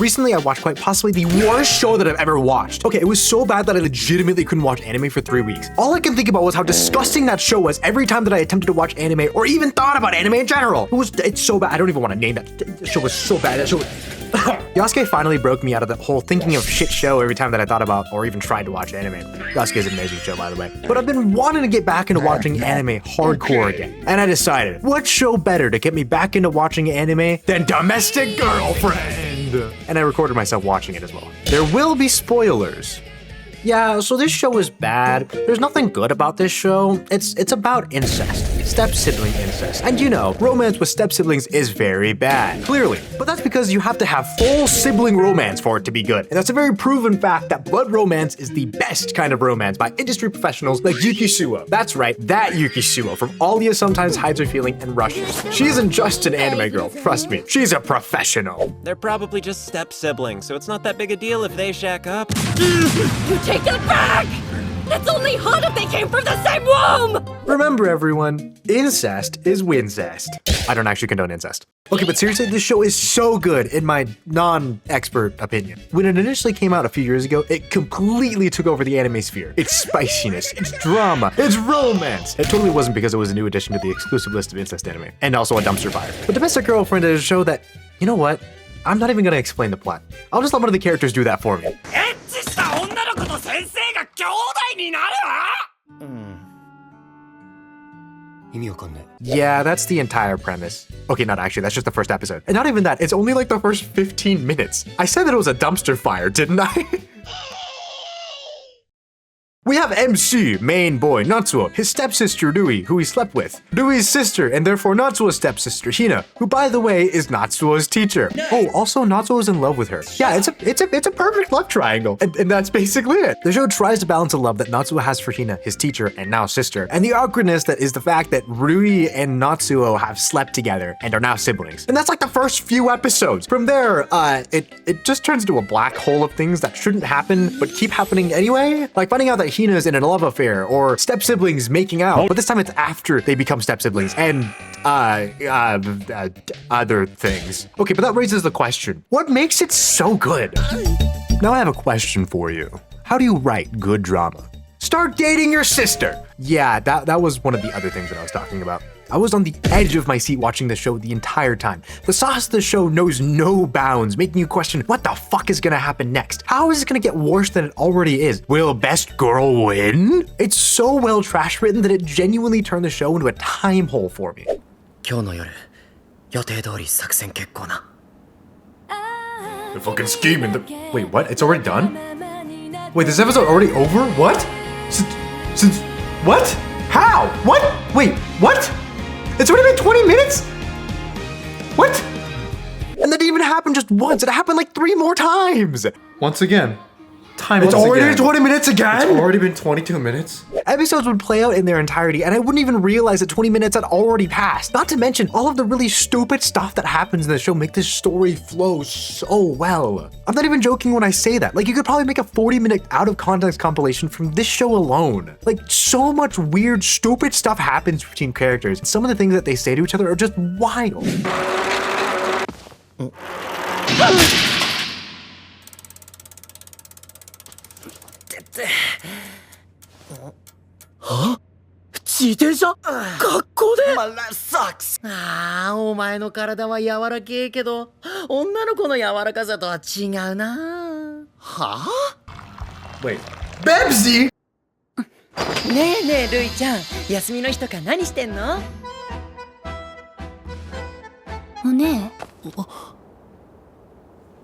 Recently, I watched quite possibly the worst show that I've ever watched. Okay, it was so bad that I legitimately couldn't watch anime for 3 weeks. All I can think about was how disgusting that show was every time that I attempted to watch anime or even thought about anime in general. It's so bad. I don't even want to name that. The show was so bad. That show was... Yasuke finally broke me out of the whole thinking of shit show every time that I thought about or even tried to watch anime. Yasuke is an amazing show, by the way. But I've been wanting to get back into watching anime hardcore again. And I decided, what show better to get me back into watching anime than Domestic Girlfriend? And I recorded myself watching it as well. There will be spoilers. Yeah, so this show is bad. There's nothing good about this show. It's about incest. Step-sibling incest. And you know, romance with step-siblings is very bad, clearly. But that's because you have to have full sibling romance for it to be good. And that's a very proven fact that blood romance is the best kind of romance by industry professionals like Yuki Suo. That's right, that Yuki Suo from Aldia Sometimes Hides Her Feeling and Rushes. She isn't just an anime girl, trust me. She's a professional. They're probably just step-siblings, so it's not that big a deal if they shack up. You take that back! That's only hot if they came from the same womb! Remember everyone, incest is wincest. I don't actually condone incest. Okay, but seriously, this show is so good in my non-expert opinion. When it initially came out a few years ago, it completely took over the anime sphere. It's spiciness, it's drama, it's romance. It totally wasn't because it was a new addition to the exclusive list of incest anime, and also a dumpster fire. But Domestic Girlfriend is a show that, you know what? I'm not even gonna explain the plot. I'll just let one of the characters do that for me. Yeah, that's the entire premise. Okay, not actually, that's just the first episode. And not even that, it's only like the first 15 minutes. I said that it was a dumpster fire, didn't I? We have MC, main boy, Natsuo, his stepsister Rui, who he slept with, Rui's sister, and therefore Natsuo's stepsister, Hina, who by the way is Natsuo's teacher. Nice. Oh, also Natsuo is in love with her. Yeah, it's a perfect love triangle, and that's basically it. The show tries to balance the love that Natsuo has for Hina, his teacher and now sister, and the awkwardness that is the fact that Rui and Natsuo have slept together and are now siblings. And that's like the first few episodes. From there, it just turns into a black hole of things that shouldn't happen but keep happening anyway, like finding out that Hina's in a love affair, or step-siblings making out, but this time it's after they become step-siblings, and other things. Okay, but that raises the question, what makes it so good? Now I have a question for you. How do you write good drama? Start dating your sister! Yeah, that was one of the other things that I was talking about. I was on the edge of my seat watching the show the entire time. The sauce of the show knows no bounds, making you question what the fuck is gonna happen next? How is it gonna get worse than it already is? Will best girl win? It's so well trash written that it genuinely turned the show into a time hole for me. They're fucking scheming. Wait, what? It's already done? Wait, this episode already over? What? Since what? How? What? Wait, what? It's already been 20 minutes? What? And that didn't even happen just once. It happened like 3 more times. Once again. It's already been 20 minutes again? It's already been 22 minutes? Episodes would play out in their entirety and I wouldn't even realize that 20 minutes had already passed. Not to mention all of the really stupid stuff that happens in the show make this story flow so well. I'm not even joking when I say that. Like, you could probably make a 40-minute out of context compilation from this show alone. Like, so much weird, stupid stuff happens between characters. Some of the things that they say to each other are just wild. Huh? 自転車？学校で？ that sucks. ああ、お前の体は柔らけえけど、女の子の柔らかさとは違うな。はあ？ Wait, Bebsy? ねえねえ、ルイちゃん、休みの日とか何してんの？おねえ。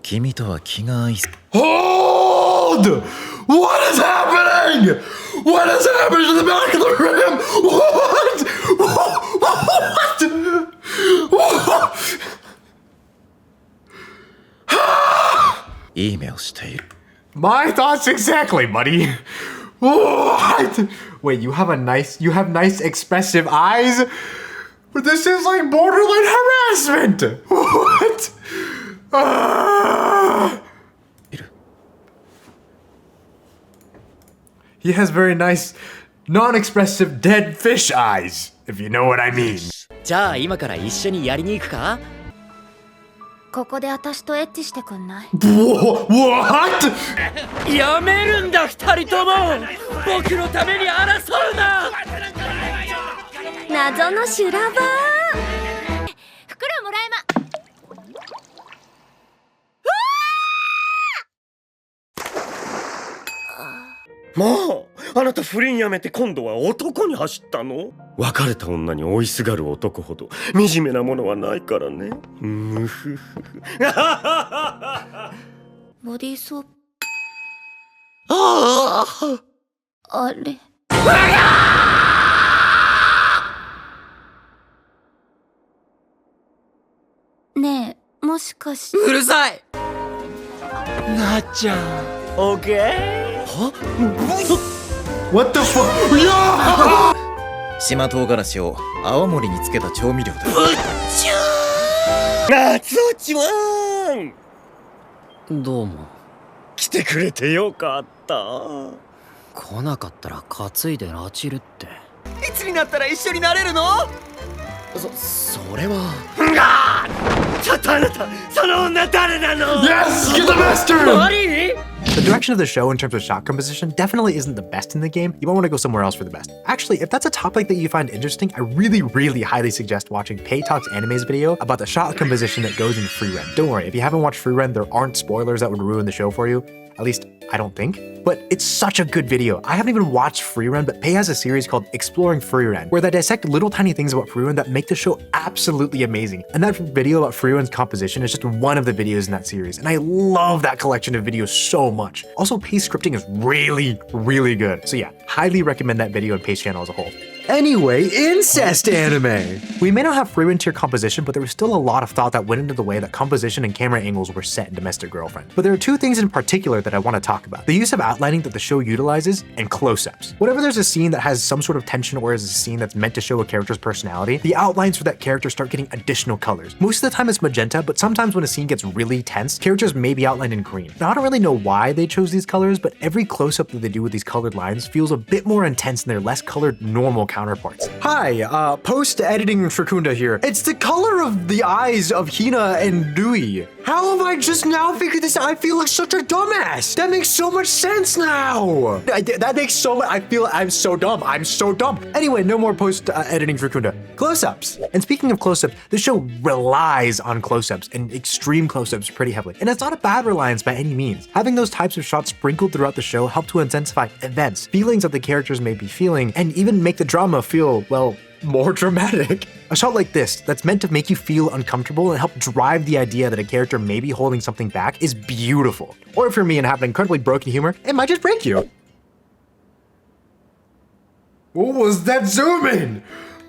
君とは気が合い。 Hold! What is happening? What is happening to the back of the rim? What? Emailしている。 My thoughts exactly, buddy. What? Wait, you have nice expressive eyes? But this is like borderline harassment. What? He has very nice, non-expressive dead fish eyes, if you know what I mean. じゃあ今から一緒にやりに行くか？ここで私とエッチしてくんない？ What? やめるんだ二人とも。僕のために争うな。謎の修羅場。袋もらえもうあなた不倫やめて今度は男に走ったの？別れた女に追いすがる男ほど惨めなものはないからね。むふふ。ボディーソープ。ああれ。ねえ、もしかして。うるさい。なっちゃん。オッケー。は？ What the fuck? いや島唐辛子を青森につけた調味料だ。夏落ちはどうも。来てくれてよかった。来なかったら担いで拉致るって。いつになったら一緒になれるの？それは。ちょっとあなた、その女誰なの？ Yes! Get the master! マリー？ The direction of the show in terms of shot composition definitely isn't the best in the game. You might want to go somewhere else for the best. Actually, if that's a topic that you find interesting, I really highly suggest watching Pei Talks Anime's video about the shot composition that goes in Free Run. Don't worry, if you haven't watched Free Run, there aren't spoilers that would ruin the show for you. At least, I don't think. But it's such a good video. I haven't even watched Free Run, but Pei has a series called Exploring Free Run, where they dissect little tiny things about Free Run that make the show absolutely amazing. And that video about Free Run's composition is just one of the videos in that series. And I love that collection of videos so much. Also, Pei's scripting is really good. So yeah, highly recommend that video and Pei's channel as a whole. Anyway, incest anime! We may not have Free Run tier composition, but there was still a lot of thought that went into the way that composition and camera angles were set in Domestic Girlfriend. But there are two things in particular that I want to talk about. The use of outlining that the show utilizes, and close-ups. Whenever there's a scene that has some sort of tension or is a scene that's meant to show a character's personality, the outlines for that character start getting additional colors. Most of the time it's magenta, but sometimes when a scene gets really tense, characters may be outlined in green. Now I don't really know why they chose these colors, but every close-up that they do with these colored lines feels a bit more intense than their less colored normal counterparts. Hi, post-editing Frakunda here. It's the color of the eyes of Hina and Dewey. How have I just now figured this out? I feel like such a dumbass. That makes so much sense now. That makes so much. I feel I'm so dumb. I'm so dumb. Anyway, no more post-editing Frakunda. Close-ups. And speaking of close-ups, the show relies on close-ups and extreme close-ups pretty heavily. And it's not a bad reliance by any means. Having those types of shots sprinkled throughout the show help to intensify events, feelings that the characters may be feeling, and even make the drama feel, well, more dramatic. A shot like this, that's meant to make you feel uncomfortable and help drive the idea that a character may be holding something back, is beautiful. Or if you're me and have an incredibly broken humor, it might just break you. What was that zoom in?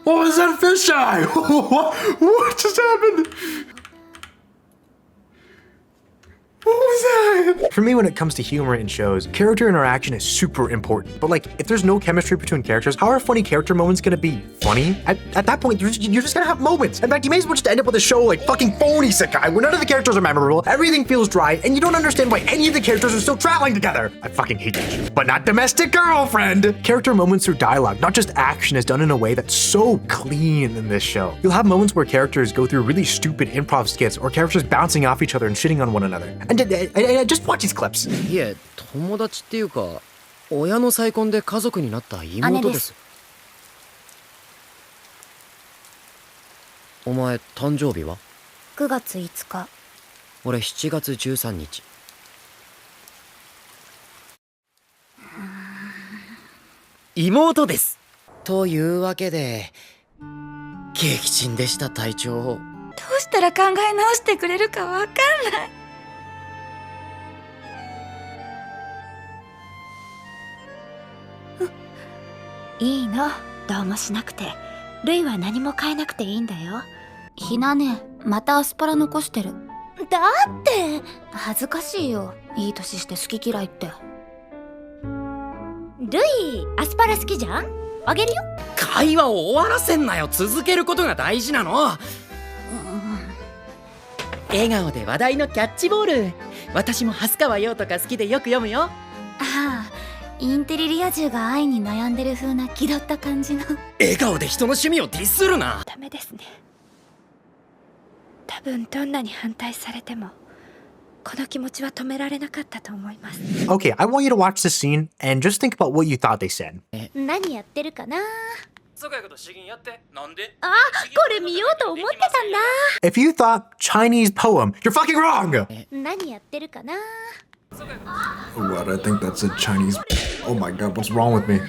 What was that fisheye? What just happened? What was that? For me, when it comes to humor in shows, character interaction is super important. But like, if there's no chemistry between characters, how are funny character moments gonna be funny? At that point, you're just gonna have moments. In fact, you may as well just end up with a show like fucking Phony Sekai, where none of the characters are memorable, everything feels dry, and you don't understand why any of the characters are still traveling together. I fucking hate that shit. But not Domestic Girlfriend! Character moments through dialogue, not just action, is done in a way that's so clean in this show. You'll have moments where characters go through really stupid improv skits, or characters bouncing off each other and shitting on one another. And just watch these clips. いえ、友達っていうか、親の再婚で家族になった妹です。お前、誕生日は？ 9月5日。俺、7月13日。妹です。というわけで、撃沈でした隊長。どうしたら考え直してくれるかわかんない。いいの、どうもしなくて。ルイは何も変えなくていいんだよ。ひなね、またアスパラ残してる。だって恥ずかしいよ、いい年して好き嫌いって。ルイ、アスパラ好きじゃん？あげるよ。会話を終わらせんなよ。続けることが大事なの。笑顔で話題のキャッチボール。私も蓮川陽とか好きでよく読むよ。ああ、インテリリア充が愛に悩んでる風な気取った感じの。笑顔で人の趣味をディスるな。ダメですね。多分どんなに反対されてもこの気持ちは止められなかったと思います。 Okay, I want you to watch this scene and just think about what you thought they said. 何やってるかな。そがやこと詩吟やって。なんで？あ、これ見ようと思ってたんだ。 If you thought Chinese poem, you're fucking wrong! 何やってるかな。 What? I think that's a Chinese... Oh my god, what's wrong with me?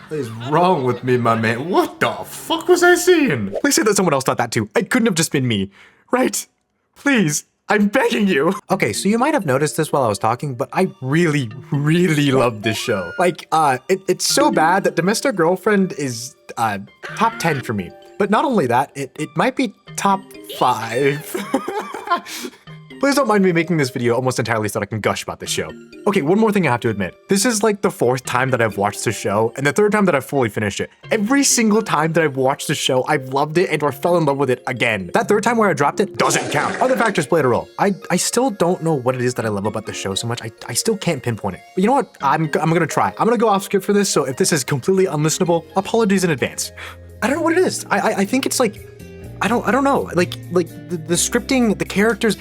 What is wrong with me, my man? What the fuck was I seeing? Please say that someone else thought that too. It couldn't have just been me, right? Please, I'm begging you. Okay, so you might have noticed this while I was talking, but I really, really love this show. Like, it's so bad that Domestic Girlfriend is, top 10 for me. But not only that, it might be top 5. Please don't mind me making this video almost entirely so that I can gush about this show. Okay, one more thing I have to admit. This is like the 4th time that I've watched the show, and the 3rd time that I've fully finished it. Every single time that I've watched the show, I've loved it and or fell in love with it again. That 3rd time where I dropped it doesn't count. Other factors played a role. I still don't know what it is that I love about the show so much. I still can't pinpoint it. But you know what? I'm gonna try. I'm gonna go off script for this, so if this is completely unlistenable, apologies in advance. I don't know what it is. I think it's like, I don't know. Like the scripting, the characters,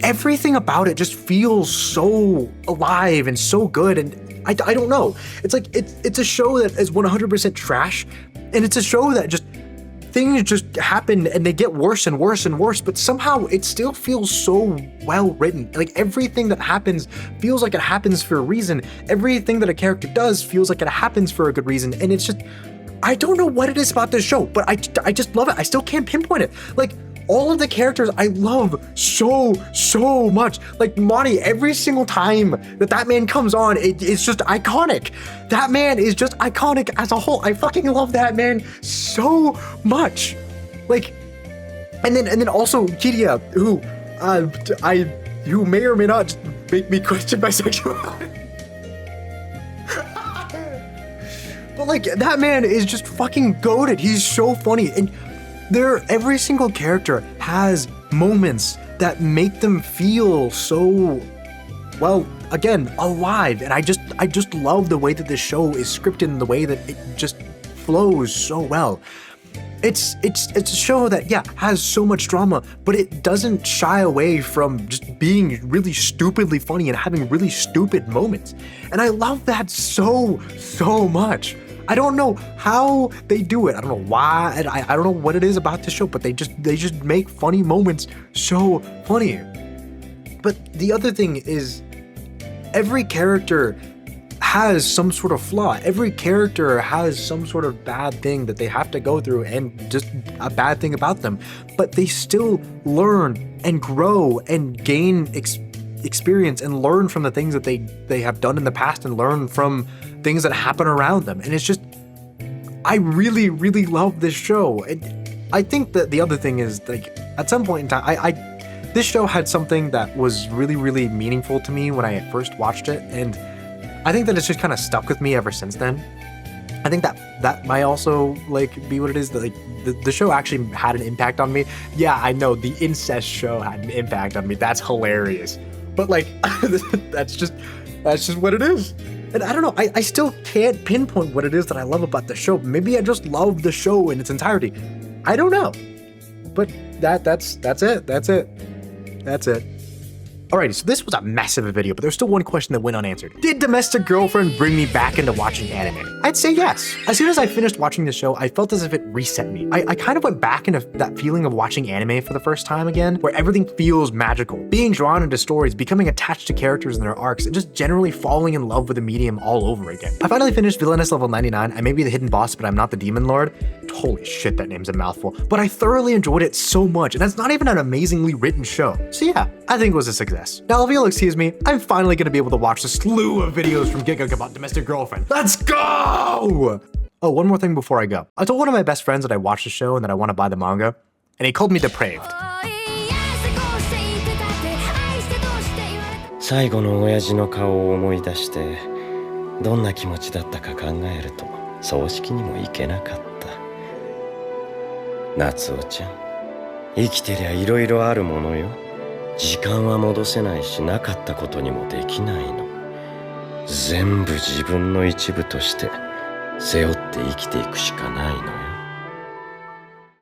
everything about it just feels so alive and so good, and I don't know. It's like it's a show that is 100% trash, and it's a show that just things just happen and they get worse and worse and worse, but somehow it still feels so well written. Like everything that happens feels like it happens for a reason. Everything that a character does feels like it happens for a good reason, and it's just, I don't know what it is about this show, but I just love it. I still can't pinpoint it. Like, all of the characters I love so much. Like Monty, every single time that man comes on, it's just iconic. That man is just iconic as a whole. I fucking love that man so much. Like, and then also Kiria, who may or may not make me question my sexuality. But like, that man is just fucking goated. He's so funny. And every single character has moments that make them feel so, well, again, alive. And I just love the way that this show is scripted and the way that it just flows so well. It's a show that, yeah, has so much drama, but it doesn't shy away from just being really stupidly funny and having really stupid moments. And I love that so much. I don't know how they do it. I don't know why. I don't know what it is about this show, but they just make funny moments so funny. But the other thing is, every character has some sort of flaw. Every character has some sort of bad thing that they have to go through and just a bad thing about them. But they still learn and grow and gain experience and learn from the things that they have done in the past and learn from things that happen around them. And it's just, I really love this show. And I think that the other thing is, like, at some point in time, this show had something that was really meaningful to me when I first watched it, and I think that it's just kind of stuck with me ever since then. I think that might also like be what it is, that like the show actually had an impact on me. Yeah, I know the incest show had an impact on me. That's hilarious. But like, that's just what it is. And I don't know, I still can't pinpoint what it is that I love about the show. Maybe I just love the show in its entirety. I don't know. But that's it. Alrighty, so this was a massive video, but there's still one question that went unanswered. Did Domestic Girlfriend bring me back into watching anime? I'd say yes. As soon as I finished watching the show, I felt as if it reset me. I kind of went back into that feeling of watching anime for the first time again, where everything feels magical. Being drawn into stories, becoming attached to characters and their arcs, and just generally falling in love with the medium all over again. I finally finished Villainess level 99. I may be the hidden boss, but I'm not the Demon Lord. Holy shit, that name's a mouthful. But I thoroughly enjoyed it so much, and that's not even an amazingly written show. So yeah, I think it was a success. Now, if you'll excuse me, I'm finally gonna be able to watch the slew of videos from Giguk about Domestic Girlfriend. Let's go! Oh, one more thing before I go. I told one of my best friends that I watched the show and that I want to buy the manga, and he called me depraved. 最後の親父の顔を思い出してどんな気持ちだったか考えると葬式にも行けなかった。夏男ちゃん、生きてりゃいろいろあるものよ。時間は戻せないし、なかったことにもできないの。全部自分の一部として背負って生きていくしかないのよ。